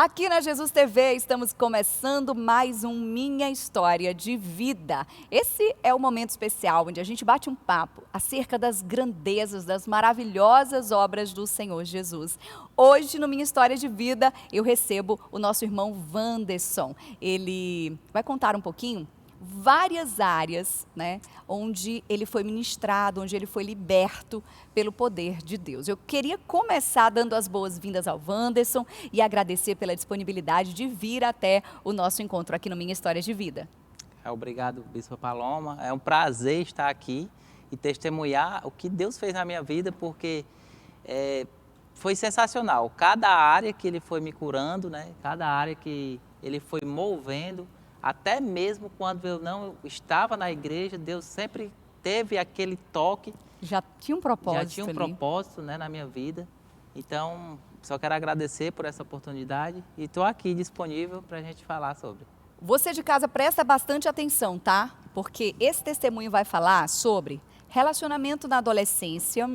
Aqui na Jesus TV estamos começando mais um Minha História de Vida. Esse é o momento especial onde a gente bate um papo acerca das grandezas, das maravilhosas obras do Senhor Jesus. Hoje, no Minha História de Vida, eu recebo o nosso irmão Wanderson. Ele vai contar um pouquinho várias áreas, né, onde ele foi ministrado, onde ele foi liberto pelo poder de Deus. Eu queria começar dando as boas-vindas ao Wanderson e agradecer pela disponibilidade de vir até o nosso encontro aqui no Minha História de Vida. Obrigado, Bispa Paloma. É um prazer estar aqui e testemunhar o que Deus fez na minha vida, porque foi sensacional. Cada área que Ele foi me curando, né? Cada área que Ele foi movendo, até mesmo quando eu não estava na igreja, Deus sempre teve aquele toque. Já tinha um propósito Já tinha um ali. propósito, né, na minha vida. Então, só quero agradecer por essa oportunidade e estou aqui disponível para a gente falar sobre. Você de casa presta bastante atenção, tá? Porque esse testemunho vai falar sobre relacionamento na adolescência.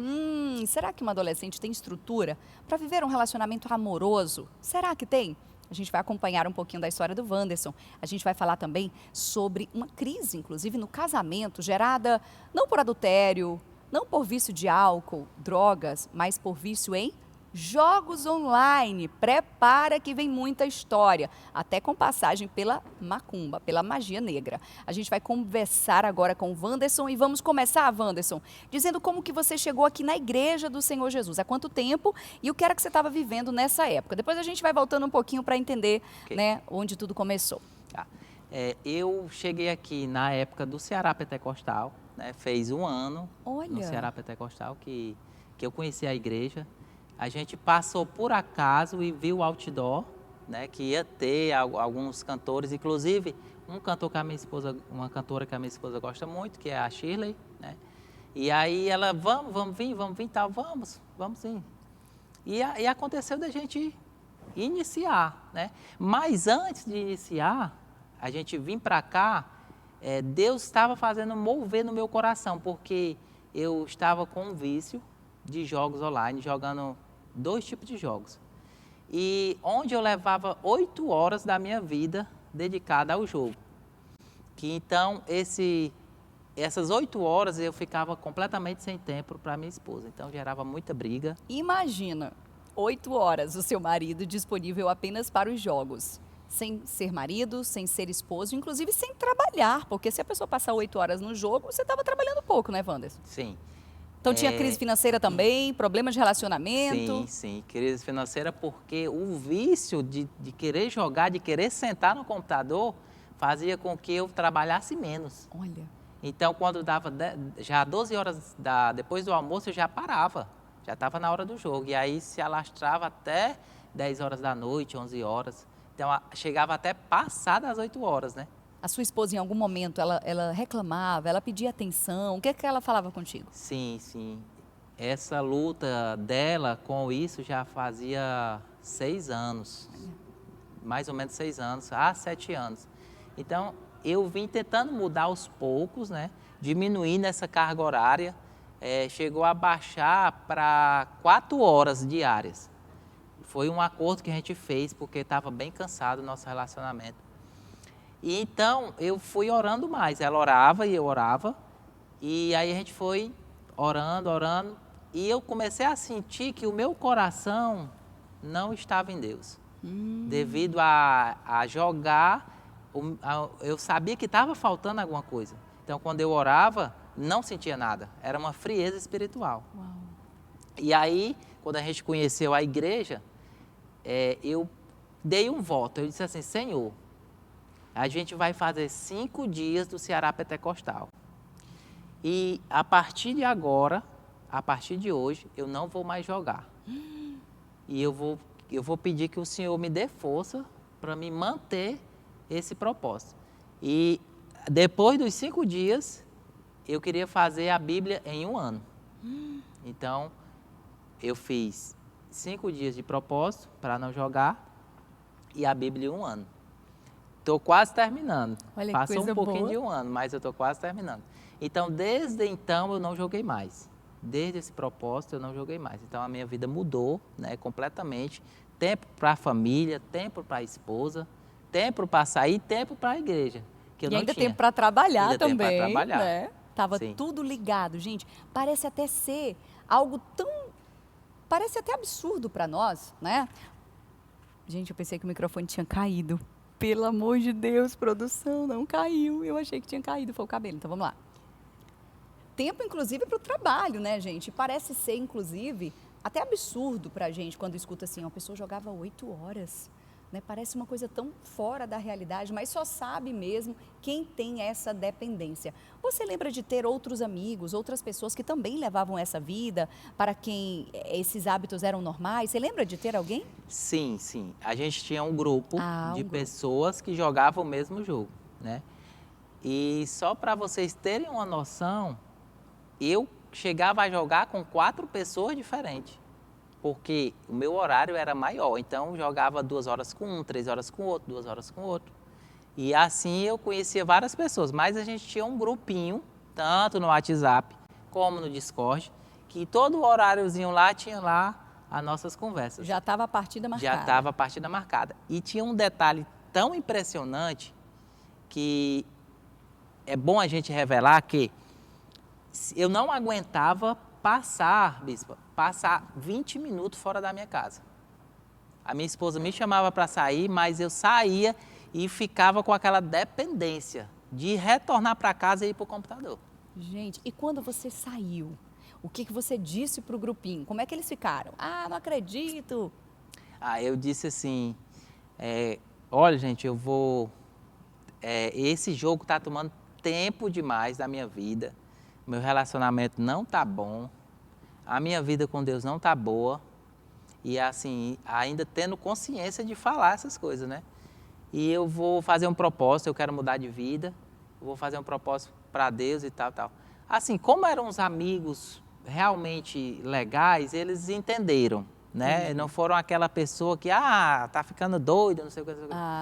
Será que uma adolescente tem estrutura para viver um relacionamento amoroso? Será que tem? A gente vai acompanhar um pouquinho da história do Wanderson. A gente vai falar também sobre uma crise, inclusive no casamento, gerada não por adultério, não por vício de álcool, drogas, mas por vício em jogos online. Prepara que vem muita história, até com passagem pela macumba, pela magia negra. A gente vai conversar agora com o Wanderson e vamos começar, Wanderson, dizendo como que você chegou aqui na igreja do Senhor Jesus, há quanto tempo e o que era que você estava vivendo nessa época. Depois a gente vai voltando um pouquinho para entender, né, onde tudo começou. Eu cheguei aqui na época do Ceará Pentecostal, né, fez um ano no Ceará Pentecostal que eu conheci a igreja. A gente passou por acaso e viu o outdoor, né, que ia ter alguns cantores, inclusive um cantor que a minha esposa, uma cantora que a minha esposa gosta muito, que é a Shirley, né? E aí ela, vamos vir, tal, vamos sim. E aconteceu da gente iniciar, né? Mas antes de iniciar, a gente vir para cá, Deus estava fazendo mover no meu coração, porque eu estava com um vício de jogos online, jogando 2 tipos de jogos. E onde eu levava 8 horas da minha vida dedicada ao jogo. Que então, essas 8 horas eu ficava completamente sem tempo para minha esposa. Então, gerava muita briga. Imagina, 8 horas o seu marido disponível apenas para os jogos. Sem ser marido, sem ser esposo, inclusive sem trabalhar. Porque se a pessoa passar 8 horas no jogo, você estava trabalhando pouco, né, Wanderson? Sim. Então tinha crise financeira também, problemas de relacionamento? Sim, crise financeira porque o vício de querer jogar, de querer sentar no computador, fazia com que eu trabalhasse menos. Olha. Então, quando dava já 12 horas depois do almoço, eu já parava, já estava na hora do jogo. E aí se alastrava até 10 horas da noite, 11 horas. Então, chegava até passar das 8 horas, né? A sua esposa, em algum momento, ela reclamava, ela pedia atenção? O que é que ela falava contigo? Sim. Essa luta dela com isso já fazia 6 anos. Mais ou menos 6 anos, 7 anos. Então, eu vim tentando mudar aos poucos, né? Diminuindo essa carga horária. Chegou a baixar para 4 horas diárias. Foi um acordo que a gente fez, porque estava bem cansado o nosso relacionamento. E então, eu fui orando mais. Ela orava e eu orava. E aí a gente foi orando. E eu comecei a sentir que o meu coração não estava em Deus. Devido a jogar, eu sabia que estava faltando alguma coisa. Então, quando eu orava, não sentia nada. Era uma frieza espiritual. Uau. E aí, quando a gente conheceu a igreja, eu dei um voto. Eu disse assim, Senhor, a gente vai fazer 5 dias do Ceará Pentecostal. E a partir de agora, a partir de hoje, eu não vou mais jogar. E eu vou pedir que o Senhor me dê força para me manter esse propósito. E depois dos 5 dias, eu queria fazer a Bíblia em 1 ano. Então, eu fiz 5 dias de propósito para não jogar e a Bíblia em 1 ano. Estou quase terminando. Olha, Passou um pouquinho boa. de 1 ano, mas eu estou quase terminando. Então, desde então, eu não joguei mais. Desde esse propósito, eu não joguei mais. Então, a minha vida mudou, né, completamente. tempo para a família, tempo para a esposa, tempo para sair, tempo para a igreja. Que eu e não ainda tinha. tempo para trabalhar ainda também, tempo pra trabalhar. né? Tava Sim. tudo ligado, gente. Parece até ser algo tão... Parece até absurdo para nós, né? Gente, eu pensei que o microfone tinha caído. Pelo amor de Deus, produção, não caiu. Eu achei que tinha caído, foi o cabelo. Então vamos lá. Tempo, inclusive, para o trabalho, né, gente? Parece ser, inclusive, até absurdo para a gente quando escuta assim, uma pessoa jogava 8 horas. Né? Parece uma coisa tão fora da realidade, mas só sabe mesmo quem tem essa dependência. Você lembra de ter outros amigos, outras pessoas que também levavam essa vida, para quem esses hábitos eram normais? Você lembra de ter alguém? Sim, sim. A gente tinha um grupo de pessoas que jogavam o mesmo jogo, né? E só para vocês terem uma noção, eu chegava a jogar com 4 pessoas diferentes, porque o meu horário era maior. Então, jogava 2 horas com um, 3 horas com outro, 2 horas com outro. E assim eu conhecia várias pessoas, mas a gente tinha um grupinho, tanto no WhatsApp como no Discord, que todo horáriozinho lá tinha lá as nossas conversas. Já estava a partida marcada. Já estava a partida marcada. E tinha um detalhe tão impressionante que é bom a gente revelar que eu não aguentava passar 20 minutos fora da minha casa. A minha esposa me chamava para sair, mas eu saía e ficava com aquela dependência de retornar para casa e ir para o computador. Gente, e quando você saiu, o que você disse para o grupinho? Como é que eles ficaram? Ah, não acredito. Eu disse assim, olha gente, eu vou... esse jogo está tomando tempo demais da minha vida. Meu relacionamento não tá bom. A minha vida com Deus não tá boa. E assim, ainda tendo consciência de falar essas coisas, né? E eu vou fazer um propósito, eu quero mudar de vida. Eu vou fazer um propósito para Deus e tal, tal. Assim, como eram uns amigos realmente legais, eles entenderam, né? Não foram aquela pessoa que, tá ficando doida, não sei o que.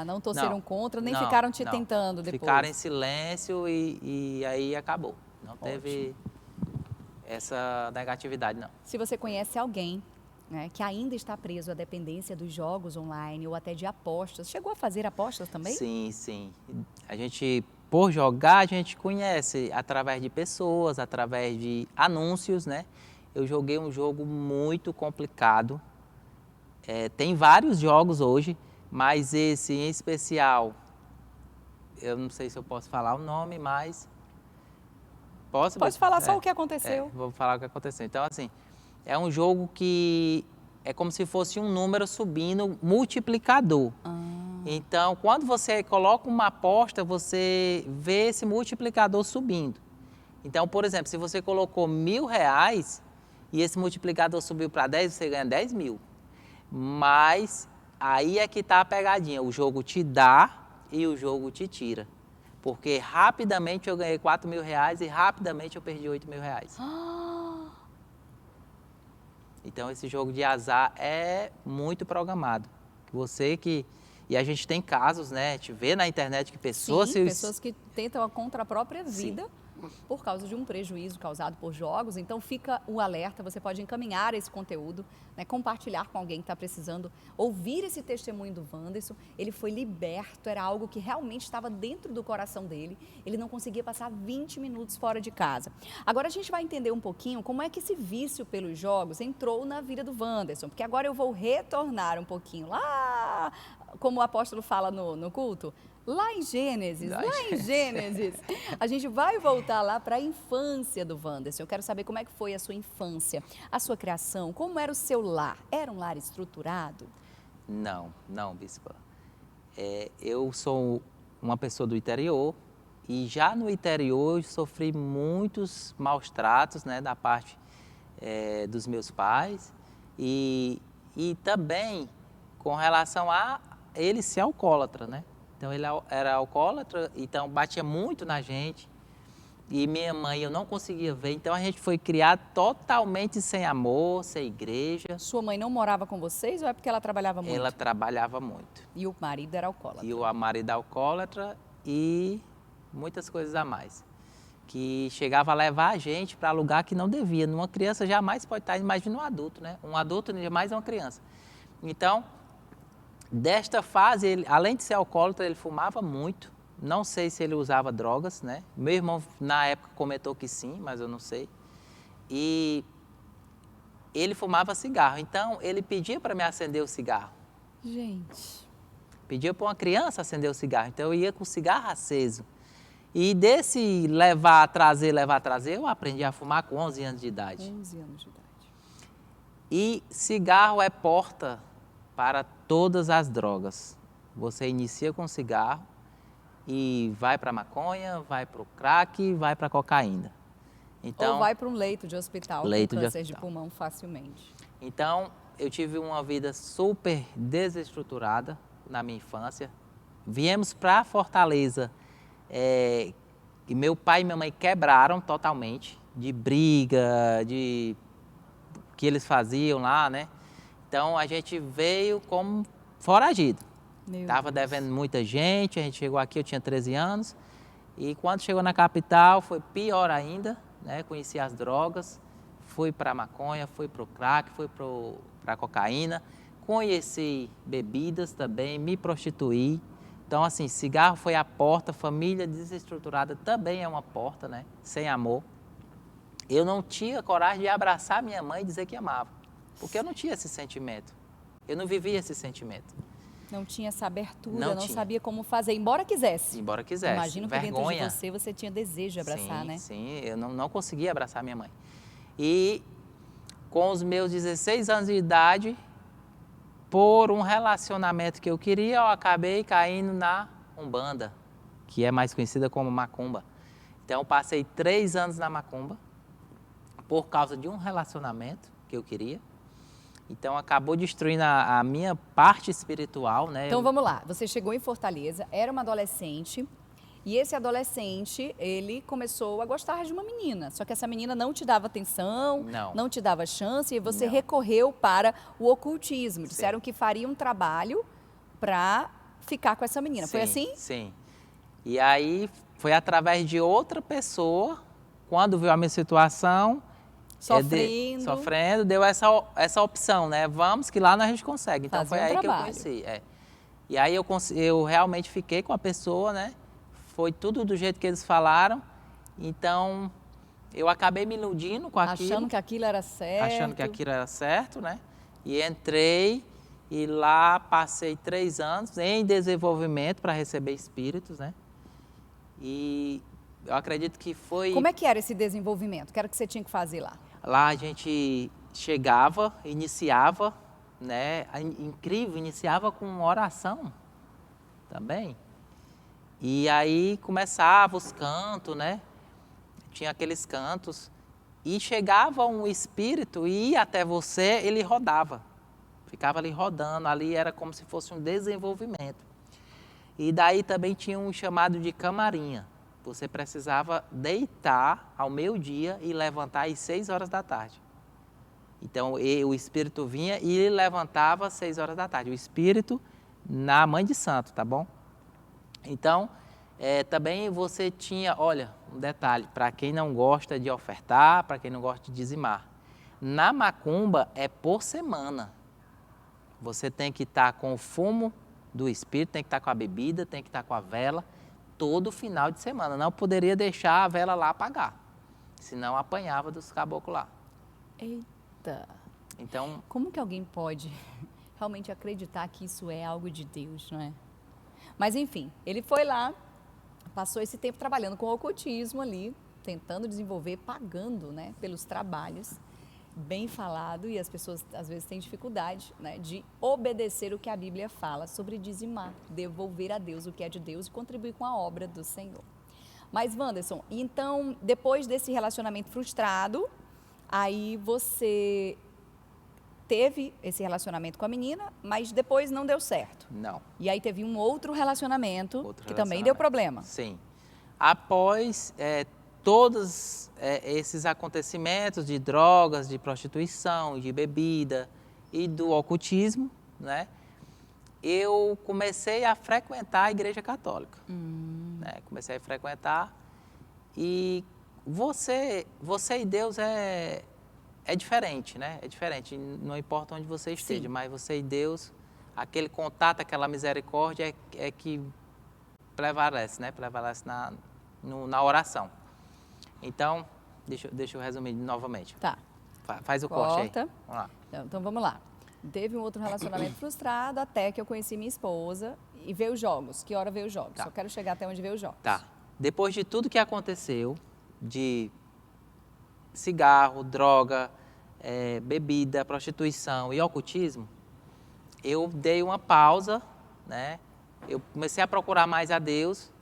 Não torceram contra, nem ficaram te tentando depois. Ficaram em silêncio e aí acabou. Não teve essa negatividade, não. Se você conhece alguém, né, que ainda está preso à dependência dos jogos online ou até de apostas, chegou a fazer apostas também? Sim, sim. A gente, por jogar, a gente conhece através de pessoas, através de anúncios, né? Eu joguei um jogo muito complicado. Tem vários jogos hoje, mas esse em especial, eu não sei se eu posso falar o nome, mas... Posso? Pode falar só o que aconteceu. Vou falar o que aconteceu. Então, assim, é um jogo que é como se fosse um número subindo, multiplicador. Então, quando você coloca uma aposta, você vê esse multiplicador subindo. Então, por exemplo, se você colocou R$1.000 e esse multiplicador subiu para 10, você ganha 10 mil. Mas aí é que está a pegadinha. O jogo te dá e o jogo te tira. Porque rapidamente eu ganhei R$4.000 e rapidamente eu perdi R$8.000. Então esse jogo de azar é muito programado. E a gente tem casos, né? A gente vê na internet que pessoas... Sim, pessoas que tentam contra a própria vida. Sim. Por causa de um prejuízo causado por jogos. Então fica o alerta, você pode encaminhar esse conteúdo, né, compartilhar com alguém que está precisando ouvir esse testemunho do Wanderson. Ele foi liberto, era algo que realmente estava dentro do coração dele. Ele não conseguia passar 20 minutos fora de casa. Agora a gente vai entender um pouquinho como é que esse vício pelos jogos entrou na vida do Wanderson, porque agora eu vou retornar um pouquinho lá, como o apóstolo fala no culto, lá em Gênesis, a gente vai voltar lá para a infância do Wanderson. Eu quero saber como é que foi a sua infância, a sua criação, como era o seu lar? Era um lar estruturado? Não, bispa. Eu sou uma pessoa do interior e já no interior eu sofri muitos maus tratos, né, da parte dos meus pais e também com relação a ele ser alcoólatra, né? Então ele era alcoólatra, então batia muito na gente. E minha mãe eu não conseguia ver, então a gente foi criado totalmente sem amor, sem igreja. Sua mãe não morava com vocês ou é porque ela trabalhava muito? Ela trabalhava muito. E o marido era alcoólatra? E o marido alcoólatra e muitas coisas a mais. Que chegava a levar a gente para lugar que não devia. Uma criança jamais pode estar, imagina um adulto, né? Um adulto jamais é uma criança. Então, Desta fase, ele, além de ser alcoólatra, ele fumava muito. Não sei se ele usava drogas, né? Meu irmão, na época, comentou que sim, mas eu não sei. E ele fumava cigarro. Então, ele pedia para me acender o cigarro. Gente. Pedia para uma criança acender o cigarro. Então, eu ia com o cigarro aceso. E desse levar, trazer, eu aprendi a fumar com 11 anos de idade. 11 anos de idade. E cigarro é porta para todas as drogas. Você inicia com cigarro e vai para a maconha, vai para o crack, vai para a cocaína. Então, ou vai para um leito de hospital com câncer de pulmão facilmente. Então, eu tive uma vida super desestruturada na minha infância. Viemos para Fortaleza e meu pai e minha mãe quebraram totalmente de briga, de que eles faziam lá, né? Então, a gente veio como foragido. Estava devendo muita gente, a gente chegou aqui, eu tinha 13 anos. E quando chegou na capital, foi pior ainda, né? Conheci as drogas, fui para a maconha, fui para o crack, fui para a cocaína. Conheci bebidas também, me prostituí. Então, assim, cigarro foi a porta, família desestruturada também é uma porta, né? Sem amor. Eu não tinha coragem de abraçar minha mãe e dizer que amava, porque eu não tinha esse sentimento. Eu não vivia esse sentimento. Não tinha essa abertura, não sabia como fazer, embora quisesse. Embora quisesse. Imagino que dentro de você tinha desejo de abraçar, né? Sim, eu não conseguia abraçar minha mãe. E com os meus 16 anos de idade, por um relacionamento que eu queria, eu acabei caindo na Umbanda, que é mais conhecida como Macumba. Então, eu passei 3 anos na Macumba, por causa de um relacionamento que eu queria. Então, acabou destruindo a minha parte espiritual, né? Então, vamos lá. Você chegou em Fortaleza, era uma adolescente, e esse adolescente, ele começou a gostar de uma menina. Só que essa menina não te dava atenção, não te dava chance, e você recorreu para o ocultismo. Disseram que faria um trabalho para ficar com essa menina. Foi assim? Sim. E aí, foi através de outra pessoa, quando viu a minha situação... Sofrendo, deu essa opção, né? Vamos que lá a gente consegue. Então foi aí que eu conheci. E aí eu realmente fiquei com a pessoa, né? Foi tudo do jeito que eles falaram. Então eu acabei me iludindo com aquilo. Achando que aquilo era certo. Achando que aquilo era certo, né? E entrei e lá passei 3 anos em desenvolvimento para receber espíritos, né? E eu acredito que foi... Como é que era esse desenvolvimento? O que era que você tinha que fazer lá? Lá a gente chegava, iniciava, né? Incrível, iniciava com oração também. E aí começava os cantos, né? Tinha aqueles cantos. E chegava um espírito e ia até você, ele rodava. Ficava ali rodando, ali era como se fosse um desenvolvimento. E daí também tinha um chamado de camarinha. Você precisava deitar ao meio-dia e levantar às 6 horas da tarde. Então, o espírito vinha e ele levantava às 6 horas da tarde. O espírito na Mãe de Santo, tá bom? Então, também você tinha, olha, um detalhe, para quem não gosta de ofertar, para quem não gosta de dizimar. Na macumba é por semana. Você tem que estar com o fumo do espírito, tem que estar com a bebida, tem que estar com a vela, todo final de semana. Não poderia deixar a vela lá apagar, senão apanhava dos caboclos lá. Eita! Então, como que alguém pode realmente acreditar que isso é algo de Deus, não é? Mas enfim, ele foi lá, passou esse tempo trabalhando com o ocultismo ali, tentando desenvolver, pagando, né, pelos trabalhos, bem falado, e as pessoas às vezes têm dificuldade, né, de obedecer o que a Bíblia fala sobre dizimar, devolver a Deus o que é de Deus e contribuir com a obra do Senhor. Mas, Wanderson, então, depois desse relacionamento frustrado, aí você teve esse relacionamento com a menina, mas depois não deu certo. Não. E aí teve um outro relacionamento que também deu problema. Sim. Após todos esses acontecimentos de drogas, de prostituição, de bebida e do ocultismo, né? Eu comecei a frequentar a Igreja Católica. Né? Comecei a frequentar e você e Deus é diferente, né? É diferente, não importa onde você esteja, mas você e Deus, aquele contato, aquela misericórdia é que prevalece, né? Prevalece na oração. Então, deixa eu resumir novamente. Tá. Faz o corte aí. Vamos lá. Então, vamos lá. Teve um outro relacionamento frustrado até que eu conheci minha esposa e veio os jogos. Que hora veio os jogos? Tá. Só quero chegar até onde veio os jogos. Tá. Depois de tudo que aconteceu, de cigarro, droga, bebida, prostituição e ocultismo, eu dei uma pausa, né? Eu comecei a procurar mais a Deus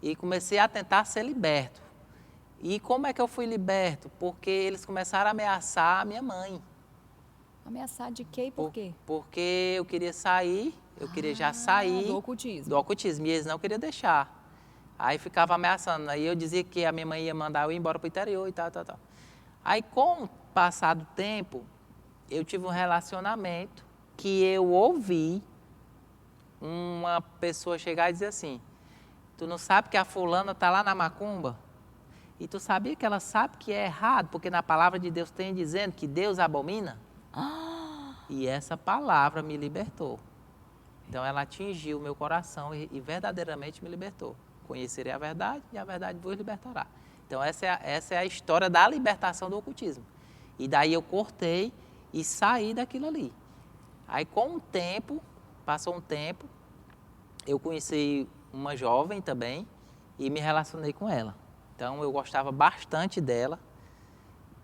e comecei a tentar ser liberto. E como é que eu fui liberto? Porque eles começaram a ameaçar a minha mãe. Ameaçar de quê e por quê? Porque eu queria sair, eu queria já sair do ocultismo. Do ocultismo, e eles não queriam deixar. Aí ficava ameaçando, aí eu dizia que a minha mãe ia mandar eu ir embora para o interior e tal. Aí com o passar do tempo, eu tive um relacionamento que eu ouvi uma pessoa chegar e dizer assim, tu não sabe que a fulana está lá na macumba? E tu sabia que ela sabe que é errado, porque na palavra de Deus tem dizendo que Deus abomina? E essa palavra me libertou. Então ela atingiu o meu coração e verdadeiramente me libertou. Conhecerei a verdade e a verdade vos libertará. Então essa é a história da libertação do ocultismo. E daí eu cortei e saí daquilo ali. Aí com o tempo, passou um tempo, eu conheci uma jovem também e me relacionei com ela. Então eu gostava bastante dela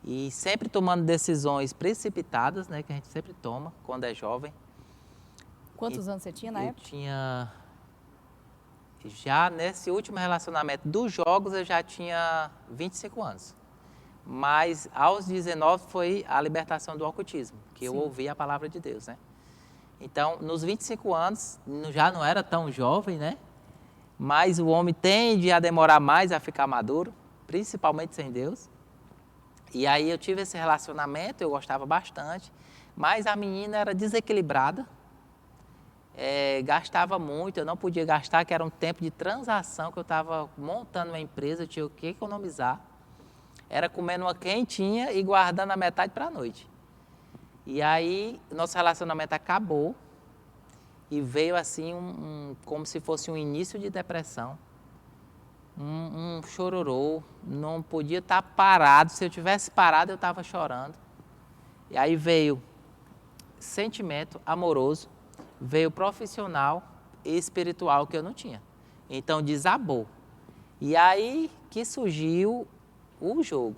e sempre tomando decisões precipitadas, né, que a gente sempre toma quando é jovem. Quantos anos você tinha na época? Eu tinha, já nesse último relacionamento dos jogos eu já tinha 25 anos. Mas aos 19 foi a libertação do ocultismo, que eu ouvi a palavra de Deus, né? Então, nos 25 anos, já não era tão jovem, né? Mas o homem tende a demorar mais a ficar maduro, principalmente sem Deus. E aí eu tive esse relacionamento, eu gostava bastante, mas a menina era desequilibrada, gastava muito, eu não podia gastar, que era um tempo de transação, que eu estava montando uma empresa, eu tinha que economizar. Era comendo uma quentinha e guardando a metade para a noite. E aí, nosso relacionamento acabou e veio assim, como se fosse um início de depressão. Um chororô, não podia estar parado. Se eu tivesse parado, eu estava chorando. E aí veio sentimento amoroso, veio profissional e espiritual que eu não tinha. Então, desabou. E aí que surgiu o jogo,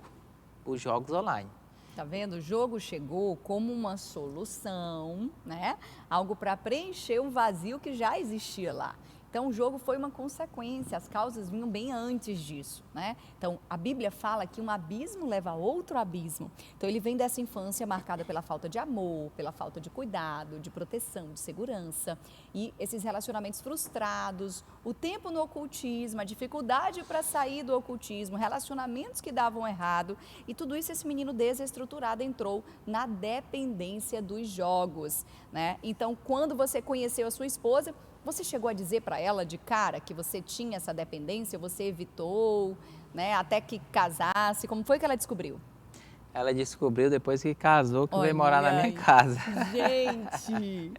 os jogos online. Tá vendo? O jogo chegou como uma solução, né? Algo para preencher um vazio que já existia lá. Então, o jogo foi uma consequência, as causas vinham bem antes disso, né? Então, a Bíblia fala que um abismo leva a outro abismo. Então, ele vem dessa infância marcada pela falta de amor, pela falta de cuidado, de proteção, de segurança. E esses relacionamentos frustrados, o tempo no ocultismo, a dificuldade para sair do ocultismo, relacionamentos que davam errado. E tudo isso, esse menino desestruturado entrou na dependência dos jogos, né? Então, quando você conheceu a sua esposa, você chegou a dizer para ela de cara que você tinha essa dependência, você evitou, né, até que casasse? Como foi que ela descobriu? Ela descobriu depois que casou, que veio morar na minha casa. Gente!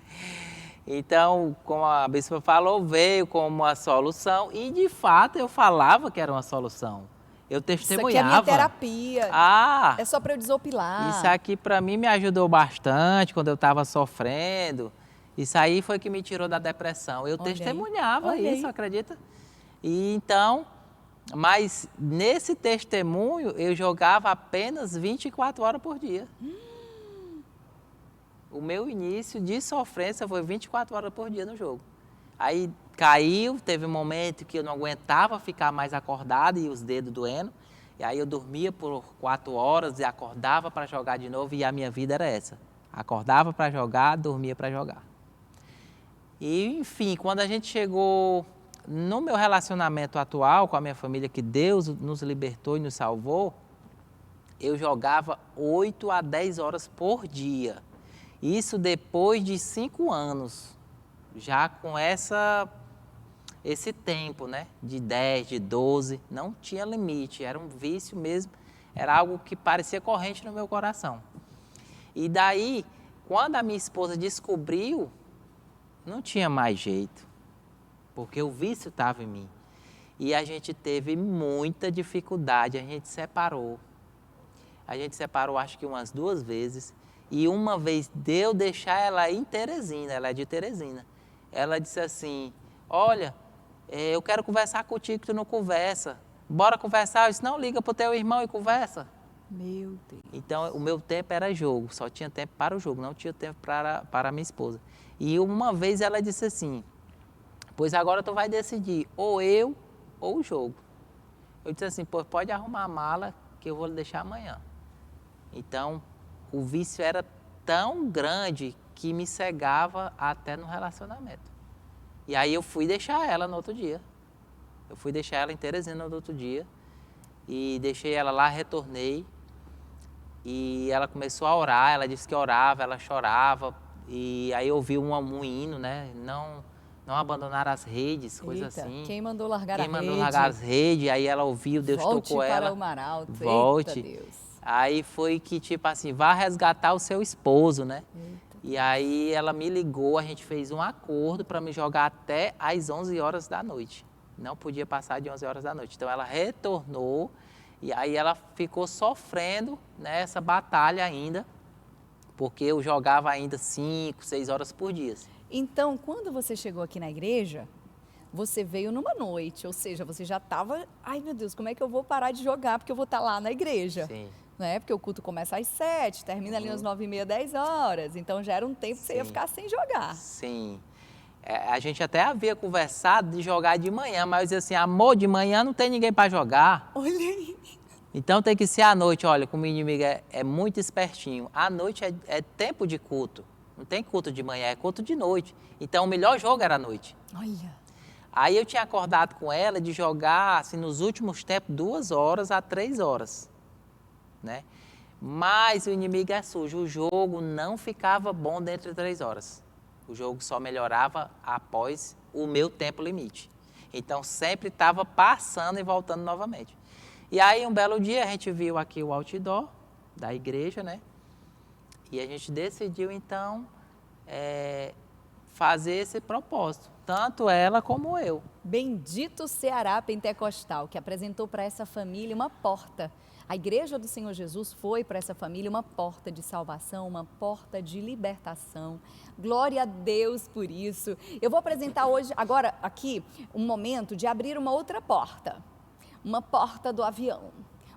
Então, como a bispa falou, veio como uma solução e, de fato, eu falava que era uma solução. Eu testemunhava. Isso aqui é minha terapia. É só para eu desopilar. Isso aqui, para mim, me ajudou bastante quando eu estava sofrendo. Isso aí foi que me tirou da depressão. Eu testemunhava isso, acredita? E então, mas nesse testemunho eu jogava apenas 24 horas por dia. O meu início de sofrência foi 24 horas por dia no jogo. Aí caiu, teve um momento que eu não aguentava ficar mais acordado e os dedos doendo. E aí eu dormia por 4 horas e acordava para jogar de novo e a minha vida era essa. Acordava para jogar, dormia para jogar. E, enfim, quando a gente chegou no meu relacionamento atual com a minha família, que Deus nos libertou e nos salvou, eu jogava 8 a 10 horas por dia. Isso depois de 5 anos, já com esse tempo, né? De 10, de 12, não tinha limite, era um vício mesmo, era algo que parecia corrente no meu coração. E daí, quando a minha esposa descobriu, não tinha mais jeito, porque o vício estava em mim. E a gente teve muita dificuldade, a gente separou. A gente separou acho que umas 2 vezes. E uma vez deu deixar ela em Teresina, ela é de Teresina. Ela disse assim, olha, eu quero conversar contigo que tu não conversa. Bora conversar? Eu disse, não, liga pro teu irmão e conversa. Meu Deus. Então, o meu tempo era jogo, só tinha tempo para o jogo, não tinha tempo para a minha esposa. E uma vez ela disse assim, pois agora tu vai decidir, ou eu ou o jogo. Eu disse assim, pô, pode arrumar a mala que eu vou lhe deixar amanhã. Então, o vício era tão grande que me cegava até no relacionamento. E aí eu fui deixar ela no outro dia. Eu fui deixar ela em Teresina no outro dia e deixei ela lá, retornei. E ela começou a orar, ela disse que orava, ela chorava. E aí eu ouvi um hino, né? Não abandonar as redes, coisa assim. Quem mandou largar a rede? Quem mandou largar as redes, aí ela ouviu, Deus tocou ela. Volte para o mar alto. Volte. Eita Deus. Aí foi que tipo assim, vá resgatar o seu esposo, né? Eita. E aí ela me ligou, a gente fez um acordo para me jogar até às 11 horas da noite. Não podia passar de 11 horas da noite. Então ela retornou e aí ela ficou sofrendo nessa batalha ainda, porque eu jogava ainda 5, 6 horas por dia. Então, quando você chegou aqui na igreja, você veio numa noite, ou seja, você já estava, ai meu Deus, como é que eu vou parar de jogar porque eu vou estar lá na igreja? Sim. Né? Porque o culto começa às 7, termina ali às 9h30, 10 horas. Então já era um tempo que você ia ficar sem jogar. Sim. A gente até havia conversado de jogar de manhã, mas eu dizia assim, amor, de manhã não tem ninguém para jogar. Olha aí. Então tem que ser à noite. Olha, como o inimigo é muito espertinho. À noite é tempo de culto. Não tem culto de manhã, é culto de noite. Então o melhor jogo era à noite. Olha. Aí eu tinha acordado com ela de jogar, assim, nos últimos tempos, 2 horas a 3 horas. Né? Mas o inimigo é sujo, o jogo não ficava bom dentro de 3 horas. O jogo só melhorava após o meu tempo limite. Então sempre estava passando e voltando novamente. E aí um belo dia a gente viu aqui o outdoor da igreja, né? E a gente decidiu então fazer esse propósito, tanto ela como eu. Bendito Ceará Pentecostal, que apresentou para essa família uma porta. A Igreja do Senhor Jesus foi para essa família uma porta de salvação, uma porta de libertação. Glória a Deus por isso. Eu vou apresentar hoje, agora aqui, um momento de abrir uma outra porta. Uma porta do avião,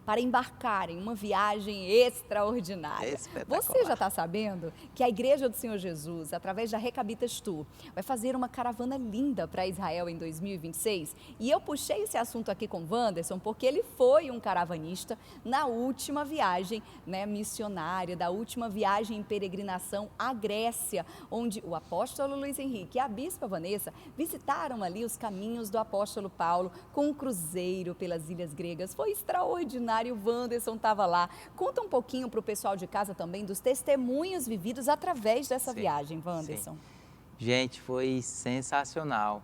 para embarcar em uma viagem extraordinária. Espetacular. Você já está sabendo que a Igreja do Senhor Jesus, através da Recabitas Tour, vai fazer uma caravana linda para Israel em 2026? E eu puxei esse assunto aqui com o Wanderson, porque ele foi um caravanista na última viagem, né, missionária, da última viagem em peregrinação à Grécia, onde o apóstolo Luiz Henrique e a bispa Vanessa visitaram ali os caminhos do apóstolo Paulo com um cruzeiro pelas ilhas gregas. Foi extraordinário. O Wanderson estava lá. Conta um pouquinho para o pessoal de casa também dos testemunhos vividos através dessa viagem, Wanderson. Sim. Gente, foi sensacional.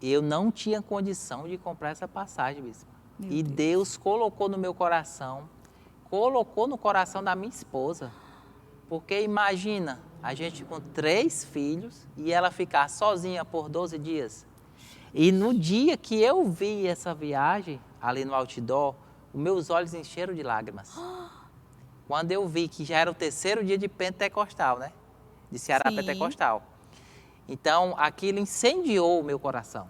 Eu não tinha condição de comprar essa passagem, bispa. E Deus colocou no meu coração, colocou no coração da minha esposa. Porque imagina, a gente com 3 filhos e ela ficar sozinha por 12 dias. E no dia que eu vi essa viagem, ali no outdoor, os meus olhos encheram de lágrimas. Quando eu vi que já era o 3º dia de Pentecostal, né? De Ceará Pentecostal. Então, aquilo incendiou o meu coração.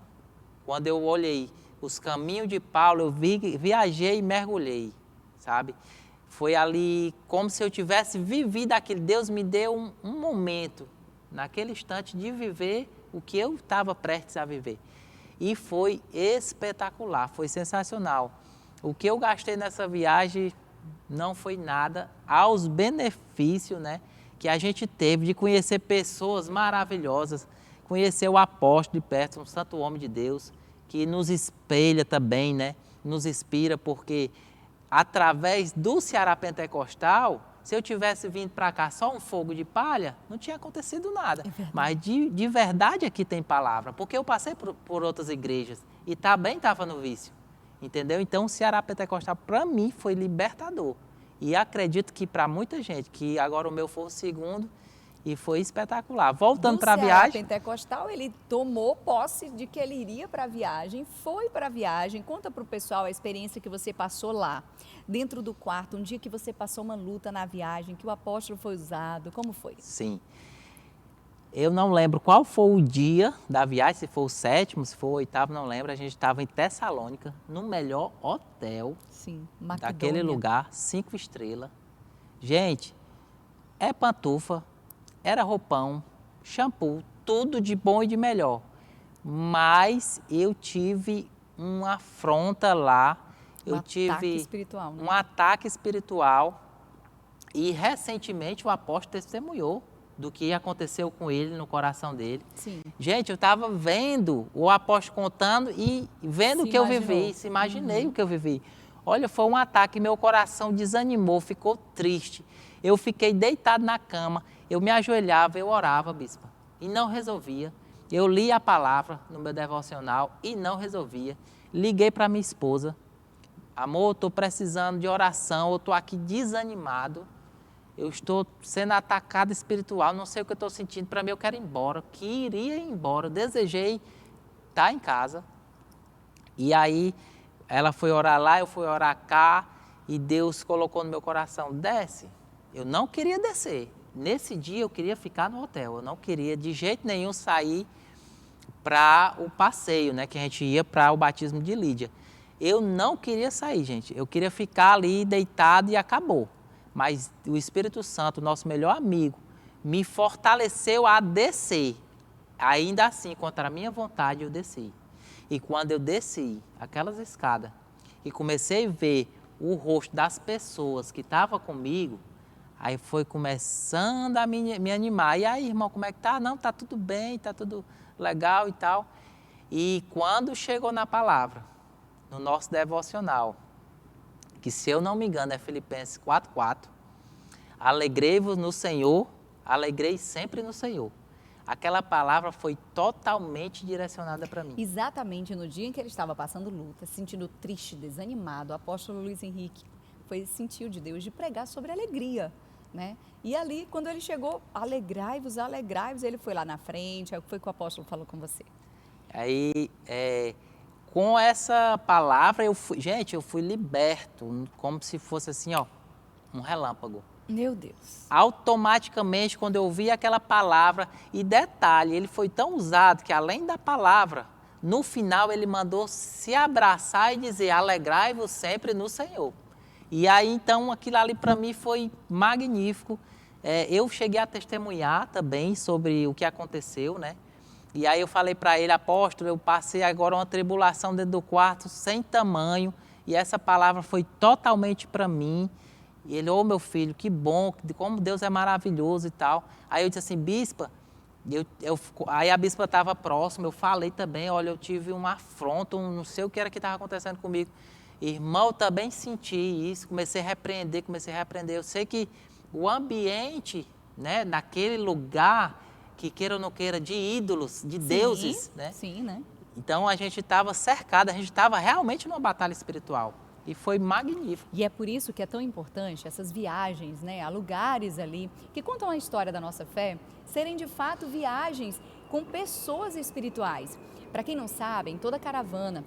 Quando eu olhei os caminhos de Paulo, eu viajei e mergulhei, sabe? Foi ali como se eu tivesse vivido aquilo. Deus me deu um momento, naquele instante, de viver o que eu estava prestes a viver. E foi espetacular, foi sensacional. O que eu gastei nessa viagem não foi nada aos benefícios, né, que a gente teve de conhecer pessoas maravilhosas, conhecer o apóstolo de perto, um santo homem de Deus, que nos espelha também, né, nos inspira, porque através do Ceará Pentecostal, se eu tivesse vindo para cá só um fogo de palha, não tinha acontecido nada. Mas de verdade aqui tem palavra, porque eu passei por outras igrejas e também estava no vício. Entendeu? Então, o Ceará Pentecostal, para mim, foi libertador. E acredito que para muita gente, que agora o meu for o 2º, E foi espetacular. Voltando para a viagem... Pentecostal, ele tomou posse de que ele iria para a viagem, foi para a viagem. Conta para o pessoal a experiência que você passou lá, dentro do quarto, um dia que você passou uma luta na viagem, que o apóstolo foi usado, como foi? Sim. Eu não lembro qual foi o dia da viagem, se foi o 7º, se foi o 8º, não lembro. A gente estava em Tessalônica, no melhor hotel. Sim, daquele lugar, 5 estrelas. Gente, é pantufa, era roupão, shampoo, tudo de bom e de melhor. Mas eu tive uma afronta lá, eu tive ataque espiritual, né? Um ataque espiritual. E recentemente o apóstolo testemunhou do que aconteceu com ele no coração dele. Sim. Gente, eu estava vendo o apóstolo contando e vendo o que eu vivi, se imaginei o que eu vivi. Olha, foi um ataque, meu coração desanimou, ficou triste. Eu fiquei deitado na cama, eu me ajoelhava, eu orava, bispa, e não resolvia. Eu li a palavra no meu devocional e não resolvia. Liguei para minha esposa, amor, estou precisando de oração, eu estou aqui desanimado, eu estou sendo atacado espiritual, não sei o que eu estou sentindo, para mim eu quero ir embora, queria ir embora, eu desejei estar em casa. E aí ela foi orar lá, eu fui orar cá, e Deus colocou no meu coração, desce. Eu não queria descer. Nesse dia eu queria ficar no hotel, eu não queria de jeito nenhum sair para o passeio, né, que a gente ia para o batismo de Lídia. Eu não queria sair, gente, eu queria ficar ali deitado e acabou. Mas o Espírito Santo, nosso melhor amigo, me fortaleceu a descer. Ainda assim, contra a minha vontade, eu desci. E quando eu desci aquelas escadas e comecei a ver o rosto das pessoas que estavam comigo, aí foi começando a me animar. E aí, irmão, como é que tá? Não, tá tudo bem, tá tudo legal e tal. E quando chegou na palavra, no nosso devocional, que se eu não me engano é Filipenses 4:4, alegrei-vos no Senhor, alegrei sempre no Senhor. Aquela palavra foi totalmente direcionada para mim. Exatamente no dia em que ele estava passando luta, se sentindo triste, desanimado, o apóstolo Luiz Henrique sentiu de Deus de pregar sobre alegria, né? E ali, quando ele chegou, alegrai-vos, alegrai-vos, ele foi lá na frente, aí foi que o apóstolo falou com você. Aí, com essa palavra, eu fui liberto, como se fosse assim, ó, um relâmpago. Meu Deus. Automaticamente, quando eu ouvi aquela palavra, e detalhe, ele foi tão usado que além da palavra, no final ele mandou se abraçar e dizer, alegrai-vos sempre no Senhor. E aí, então, aquilo ali para mim foi magnífico. Eu cheguei a testemunhar também sobre o que aconteceu, né? E aí eu falei para ele, apóstolo, eu passei agora uma tribulação dentro do quarto sem tamanho, e essa palavra foi totalmente para mim. E ele, meu filho, que bom, como Deus é maravilhoso e tal. Aí eu disse assim, bispa, aí a bispa estava próxima, eu falei também, olha, eu tive uma afronta, não sei o que era que estava acontecendo comigo. Irmão, eu também senti isso, comecei a repreender. Eu sei que o ambiente, né, naquele lugar, que queira ou não queira, de ídolos, de deuses, né? Sim, né? Então a gente estava cercado, a gente estava realmente numa batalha espiritual. E foi magnífico. E é por isso que é tão importante essas viagens, né, a lugares ali que contam a história da nossa fé, serem de fato viagens com pessoas espirituais. Para quem não sabe, em toda caravana,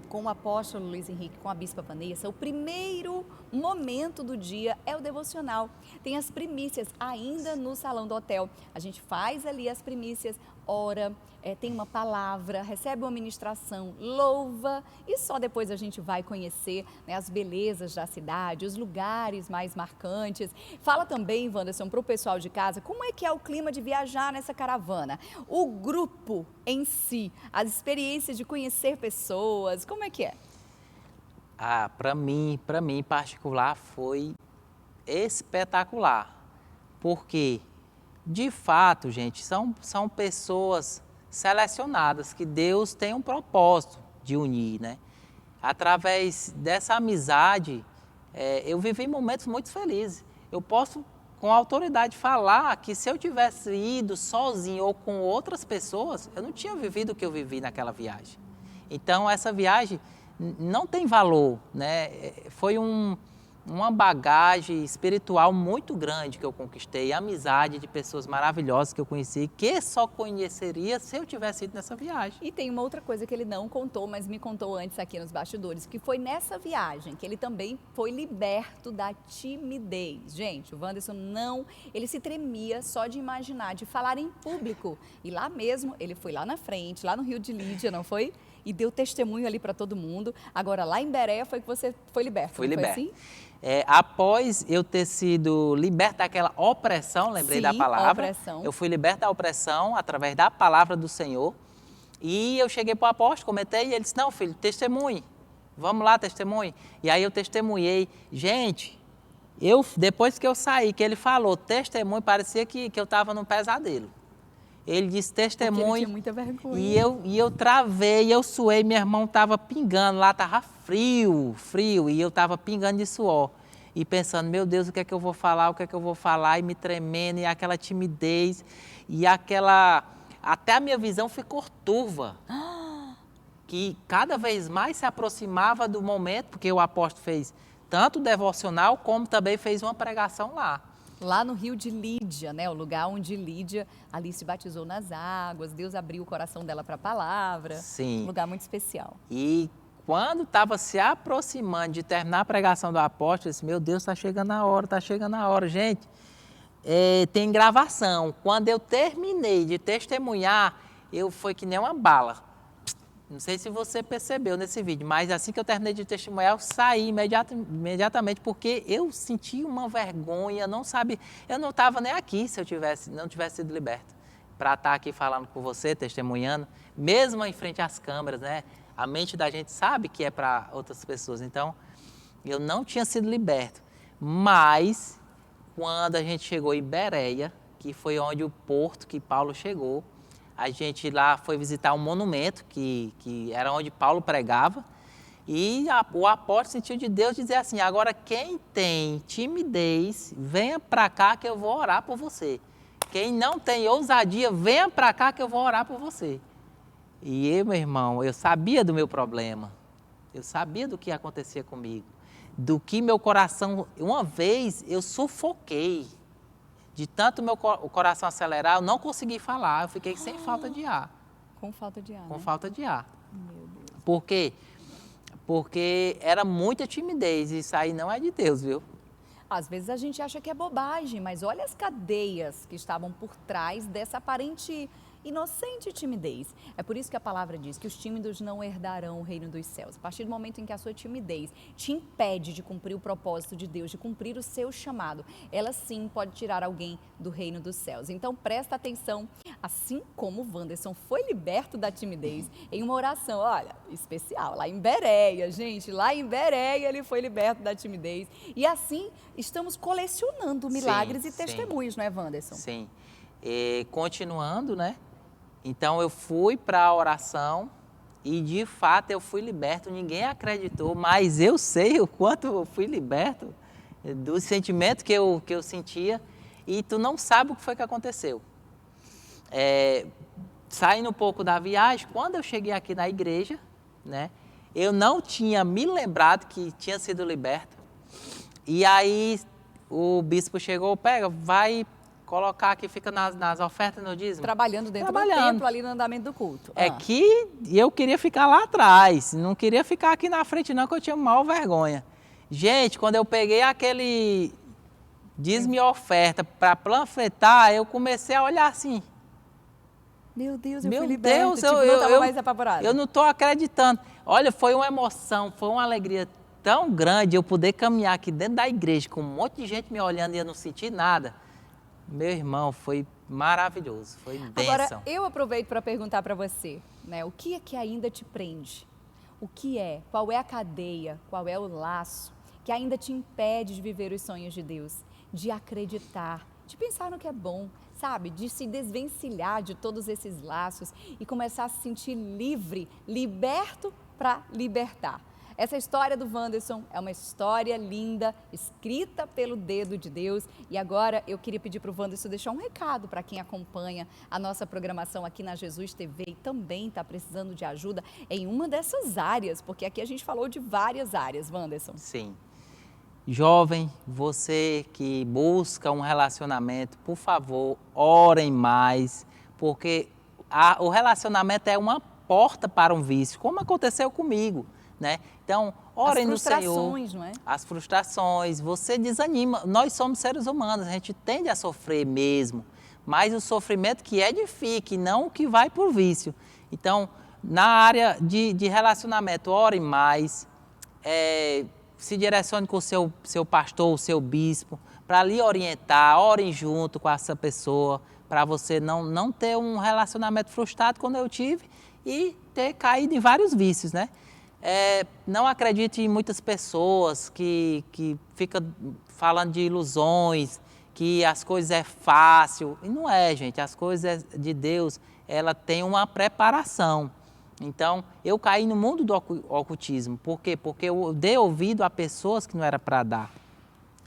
com o apóstolo Luiz Henrique, com a bispa Vanessa, o primeiro momento do dia é o devocional. Tem as primícias ainda no salão do hotel. A gente faz ali as primícias, ora, tem uma palavra, recebe uma ministração, louva e só depois a gente vai conhecer, né, as belezas da cidade, os lugares mais marcantes. Fala também, Wanderson, para o pessoal de casa, como é que é o clima de viajar nessa caravana? O grupo em si, as experiências de conhecer pessoas, como é que é? Para mim em particular, foi espetacular, porque, de fato, gente, são pessoas selecionadas, que Deus tem um propósito de unir, né? Através dessa amizade, eu vivi momentos muito felizes. Eu posso, com autoridade, falar que se eu tivesse ido sozinho ou com outras pessoas, eu não tinha vivido o que eu vivi naquela viagem. Então, essa viagem não tem valor, né? Foi uma bagagem espiritual muito grande que eu conquistei, amizade de pessoas maravilhosas que eu conheci, que só conheceria se eu tivesse ido nessa viagem. E tem uma outra coisa que ele não contou, mas me contou antes aqui nos bastidores, que foi nessa viagem que ele também foi liberto da timidez. Gente, o Wanderson ele se tremia só de imaginar, de falar em público. E lá mesmo, ele foi lá na frente, lá no Rio de Lídia, não foi? E deu testemunho ali para todo mundo. Agora, lá em Bereia foi que você foi liberto, Fui não liberto. foi assim? Após eu ter sido liberto daquela opressão, lembrei da palavra. Opressão. Eu fui liberto da opressão através da palavra do Senhor. E eu cheguei para o apóstolo, comentei, e ele disse, não, filho, testemunhe. Vamos lá, testemunhe. E aí eu testemunhei. Gente, depois que eu saí, que ele falou testemunho, parecia que eu estava num pesadelo. Ele disse testemunho. Porque ele tinha muita vergonha. E eu travei, eu suei, meu irmão estava pingando lá, estava frio, e eu estava pingando de suor. E pensando, meu Deus, o que é que eu vou falar, e me tremendo, e aquela timidez, e até a minha visão ficou turva. Que cada vez mais se aproximava do momento, porque o apóstolo fez tanto devocional, como também fez uma pregação lá. Lá no Rio de Lídia, né? O lugar onde Lídia ali se batizou nas águas, Deus abriu o coração dela para a palavra. Sim. Um lugar muito especial. E quando estava se aproximando de terminar a pregação do apóstolo, eu disse, meu Deus, está chegando a hora. Gente, tem gravação. Quando eu terminei de testemunhar, foi que nem uma bala. Não sei se você percebeu nesse vídeo, mas assim que eu terminei de testemunhar, eu saí imediatamente, porque eu senti uma vergonha, eu não estava nem aqui se eu não tivesse sido liberto. Para estar aqui falando com você, testemunhando, mesmo em frente às câmeras, né? A mente da gente sabe que é para outras pessoas, então eu não tinha sido liberto. Mas, quando a gente chegou em Bereia, que foi onde o porto que Paulo chegou, a gente lá foi visitar um monumento que era onde Paulo pregava, e o apóstolo sentiu de Deus dizer assim, agora quem tem timidez, venha para cá que eu vou orar por você. Quem não tem ousadia, venha para cá que eu vou orar por você. E eu, meu irmão, eu sabia do meu problema, eu sabia do que acontecia comigo, do que meu coração, uma vez eu sufoquei. De tanto o coração acelerar, eu não consegui falar, eu fiquei sem falta de ar. Com falta de ar, Com né? falta de ar. Meu Deus. Por quê? Porque era muita timidez, e isso aí não é de Deus, viu? Às vezes a gente acha que é bobagem, mas olha as cadeias que estavam por trás dessa aparente inocente timidez. É por isso que a palavra diz que os tímidos não herdarão o reino dos céus. A partir do momento em que a sua timidez te impede de cumprir o propósito de Deus, de cumprir o seu chamado, ela sim pode tirar alguém do reino dos céus. Então presta atenção, assim como o Wanderson foi liberto da timidez em uma oração, olha, especial, lá em Bereia, gente, lá em Bereia ele foi liberto da timidez. E assim estamos colecionando milagres e testemunhos, não é, Wanderson? Sim. E, continuando, né? Então eu fui para a oração e de fato eu fui liberto, ninguém acreditou, mas eu sei o quanto eu fui liberto do sentimento que eu sentia, e tu não sabe o que foi que aconteceu. Saindo um pouco da viagem, quando eu cheguei aqui na igreja, né? Eu não tinha me lembrado que tinha sido liberto, e aí o bispo chegou, vai colocar aqui, fica nas ofertas no dízimo. Trabalhando dentro do templo, ali no andamento do culto. Que eu queria ficar lá atrás, não queria ficar aqui na frente não, que eu tinha maior vergonha. Gente, quando eu peguei aquele dízimo e oferta para panfletar, eu comecei a olhar assim. Meu Deus, eu fui liberto, eu não estou acreditando. Olha, foi uma emoção, foi uma alegria tão grande eu poder caminhar aqui dentro da igreja com um monte de gente me olhando e eu não senti nada. Meu irmão, foi maravilhoso, foi bênção. Agora, eu aproveito para perguntar para você, né, o que é que ainda te prende? Qual é a cadeia, qual é o laço que ainda te impede de viver os sonhos de Deus, de acreditar, de pensar no que é bom, sabe? De se desvencilhar de todos esses laços e começar a se sentir livre, liberto para libertar. Essa história do Wanderson é uma história linda, escrita pelo dedo de Deus. E agora eu queria pedir para o Wanderson deixar um recado para quem acompanha a nossa programação aqui na Jesus TV e também está precisando de ajuda em uma dessas áreas, porque aqui a gente falou de várias áreas, Wanderson. Sim. Jovem, você que busca um relacionamento, por favor, orem mais, porque o relacionamento é uma porta para um vício, como aconteceu comigo, né? Então, orem no Senhor. As frustrações, não é? As frustrações, você desanima. Nós somos seres humanos, a gente tende a sofrer mesmo, mas o sofrimento que edifica, e não o que vai por vício. Então, na área de relacionamento, orem mais, se direcione com o seu pastor, o seu bispo, para lhe orientar, orem junto com essa pessoa, para você não ter um relacionamento frustrado como eu tive e ter caído em vários vícios, né? Não acredite em muitas pessoas que ficam falando de ilusões, que as coisas é fácil. E não é, gente. As coisas de Deus, ela tem uma preparação. Então, eu caí no mundo do ocultismo. Por quê? Porque eu dei ouvido a pessoas que não era para dar.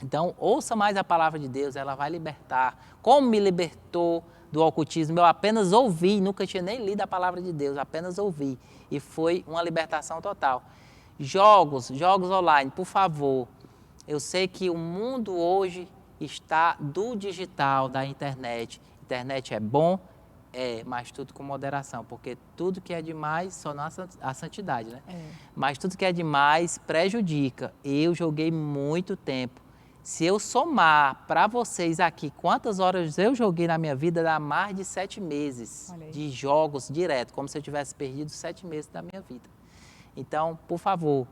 Então, ouça mais a palavra de Deus, ela vai libertar. Como me libertou do ocultismo, eu apenas ouvi, nunca tinha nem lido a palavra de Deus, apenas ouvi. E foi uma libertação total. Jogos online, por favor. Eu sei que o mundo hoje está do digital, da internet. Internet é bom, mas tudo com moderação, porque tudo que é demais só não a santidade, né? Mas tudo que é demais prejudica. Eu joguei muito tempo. Se eu somar para vocês aqui quantas horas eu joguei na minha vida, dá mais de 7 meses de jogos direto, como se eu tivesse perdido 7 meses da minha vida. Então, por favor,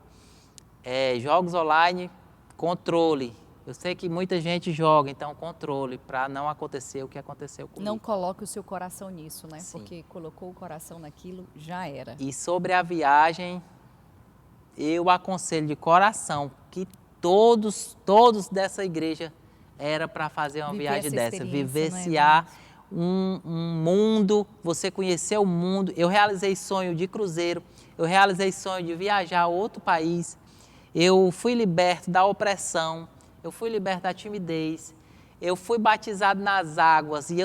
jogos online, controle. Eu sei que muita gente joga, então controle, para não acontecer o que aconteceu comigo. Não coloque o seu coração nisso, né? Sim. Porque colocou o coração naquilo, já era. E sobre a viagem, eu aconselho de coração que todos dessa igreja era para fazer uma viagem dessa, vivenciar um mundo, você conhecer o mundo. Eu realizei sonho de cruzeiro, eu realizei sonho de viajar a outro país, eu fui liberto da opressão, eu fui liberto da timidez, eu fui batizado nas águas e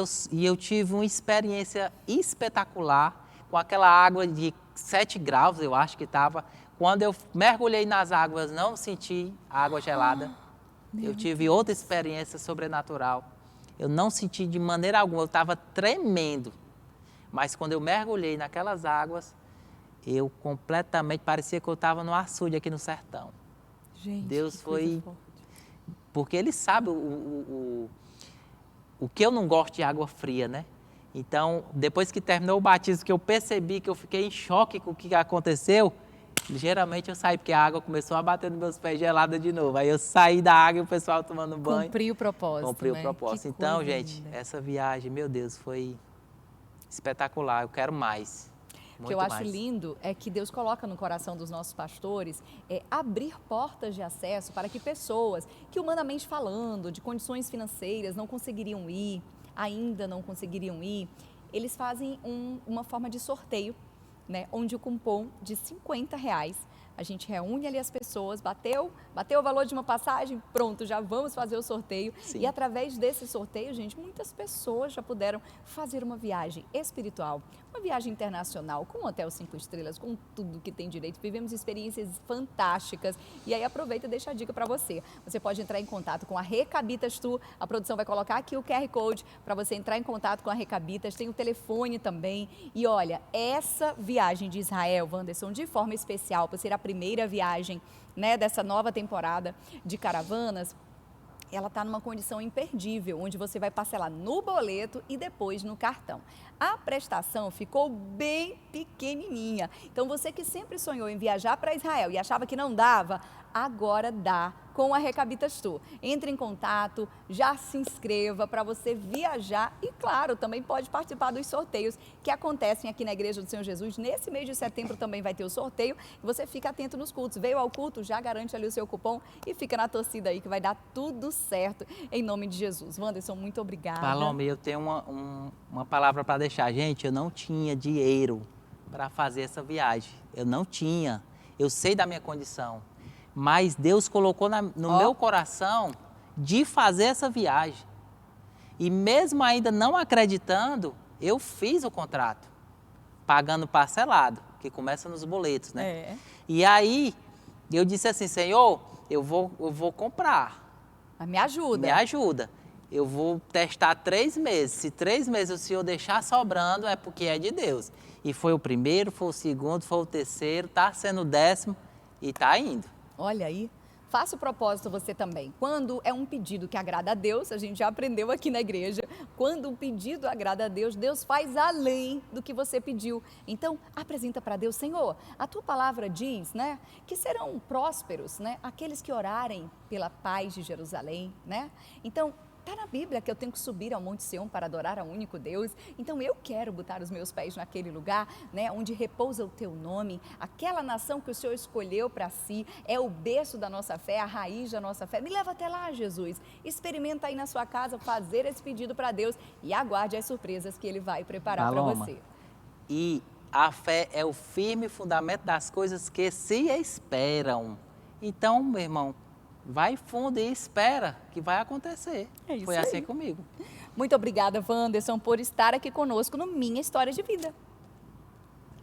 eu tive uma experiência espetacular com aquela água de 7 graus, eu acho que estava. Quando eu mergulhei nas águas, não senti água gelada. Eu tive outra experiência sobrenatural. Eu não senti de maneira alguma, eu estava tremendo. Mas quando eu mergulhei naquelas águas, eu completamente, parecia que eu estava no açude aqui no sertão. Gente, Deus foi... Porque Ele sabe o que eu não gosto de água fria, né? Então, depois que terminou o batismo, que eu percebi que eu fiquei em choque com o que aconteceu, ligeiramente eu saí, porque a água começou a bater nos meus pés gelada de novo. Aí eu saí da água e o pessoal tomando banho. Cumpriu o propósito, Cumpriu o propósito. Então, gente, essa viagem, meu Deus, foi espetacular. Eu quero mais. O que eu acho lindo é que Deus coloca no coração dos nossos pastores abrir portas de acesso para que pessoas que, humanamente falando, de condições financeiras, não conseguiriam ir, ainda não conseguiriam ir, eles fazem uma forma de sorteio, né, onde o cupom de R$50, a gente reúne ali as pessoas, bateu o valor de uma passagem, pronto, já vamos fazer o sorteio. Sim. E através desse sorteio, gente, muitas pessoas já puderam fazer uma viagem espiritual, uma viagem internacional, com um hotel 5 estrelas, com tudo que tem direito. Vivemos experiências fantásticas. E aí aproveita e deixa a dica para você. Você pode entrar em contato com a Recabitas Tour, a produção vai colocar aqui o QR Code para você entrar em contato com a Recabitas, tem o telefone também. E olha, essa viagem de Israel, Wanderson, de forma especial, por ser a primeira viagem, né, dessa nova temporada de caravanas, ela está numa condição imperdível, onde você vai parcelar no boleto e depois no cartão. A prestação ficou bem pequenininha. Então, você que sempre sonhou em viajar para Israel e achava que não dava, agora dá com a Recabitas Tour. Entre em contato, já se inscreva para você viajar e, claro, também pode participar dos sorteios que acontecem aqui na Igreja do Senhor Jesus. Nesse mês de setembro também vai ter o sorteio. Você fica atento nos cultos. Veio ao culto, já garante ali o seu cupom e fica na torcida aí que vai dar tudo certo em nome de Jesus. Wanderson, muito obrigada. Palome, eu tenho uma palavra para deixar. Gente, eu não tinha dinheiro para fazer essa viagem. Eu não tinha. Eu sei da minha condição. Mas Deus colocou no meu coração de fazer essa viagem. E mesmo ainda não acreditando, eu fiz o contrato, pagando parcelado, que começa nos boletos, né? E aí, eu disse assim, Senhor, eu vou comprar. Mas me ajuda. Me ajuda. Eu vou testar 3 meses. Se 3 meses o senhor deixar sobrando, é porque é de Deus. E foi o primeiro, foi o segundo, foi o terceiro, está sendo o 10º e está indo. Olha aí. Faça o propósito você também. Quando é um pedido que agrada a Deus, a gente já aprendeu aqui na igreja, quando um pedido agrada a Deus, Deus faz além do que você pediu. Então, apresenta para Deus, Senhor, a tua palavra diz, né, que serão prósperos, né, aqueles que orarem pela paz de Jerusalém, né? Então, está na Bíblia que eu tenho que subir ao Monte Sião para adorar ao único Deus. Então eu quero botar os meus pés naquele lugar, né, onde repousa o teu nome, aquela nação que o Senhor escolheu para si, é o berço da nossa fé, a raiz da nossa fé. Me leva até lá, Jesus. Experimenta aí na sua casa fazer esse pedido para Deus e aguarde as surpresas que Ele vai preparar para você. E a fé é o firme fundamento das coisas que se esperam. Então, meu irmão, vai fundo e espera que vai acontecer. Foi assim aí. Comigo. Muito obrigada, Wanderson, por estar aqui conosco no Minha História de Vida.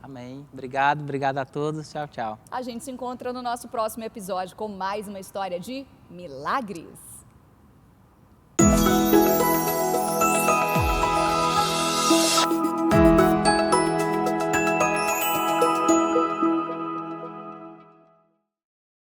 Amém. Obrigado a todos. Tchau, tchau. A gente se encontra no nosso próximo episódio com mais uma história de milagres.